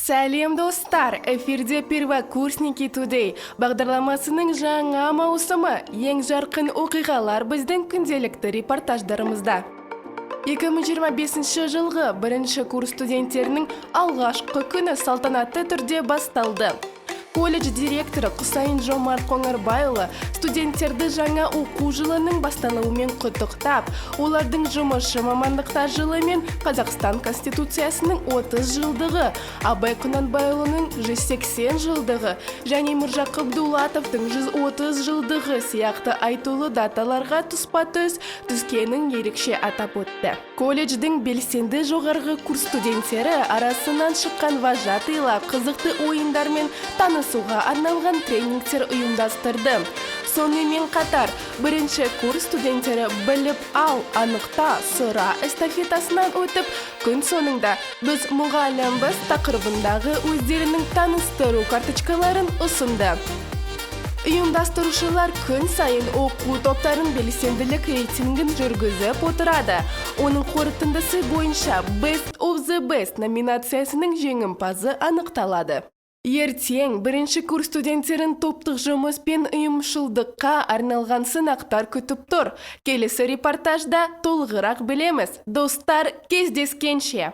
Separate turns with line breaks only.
Сәлем достар, эфирде первокурсники Today бағдарламасының жаңа маусымы, ең жарқын оқиғалар біздің күнделікті репортаждарымызда. 2025 жылғы бірінші курс студенттерінің алғашқы күні салтанатты түрде басталды. Колледж директоры Құсайын Жомарт Қоңырбайұлы студенттерді жаңа оқу жылының басталуымен құттықтап, олардың жұмысшы мамандықтар жылы мен Қазақстан Конституциясының 30 жылдығы, Абай Құнанбайұлының 180 жылдығы және Міржақып Дулатовтың 130 жылдығы сияқты айтулы даталарға тұспа-тұс түскенін ерекше атап өтті. Колледждің белсенді жоғарғы курс студенттері арасынан шыққан вожатыйлар қызықты ойындармен танысуға арналған тренингтер ұйымдастырды. Сонымен қатар, бірінші курс студенттері біліп ал, анықта, сұра эстафетасынан өтіп, күн соңында біз мұғалімбіз тақырыбындағы өздерінің таныстыру карточкаларын ұсынды. Ұйымдастырушылар күн сайын оқу топтарын белсенділік рейтингін жүргізіп отырады. Оның қорытындысы бойынша Best of the Best номинациясының жеңімпазы анықталады. Ертең бірінші курс студенттерін топтық жұмыс пен ұйымшылдыққа арналған сынақтар күтіп тұр. Келесі репортажда толығырақ білеміз. Достар, кездескенше!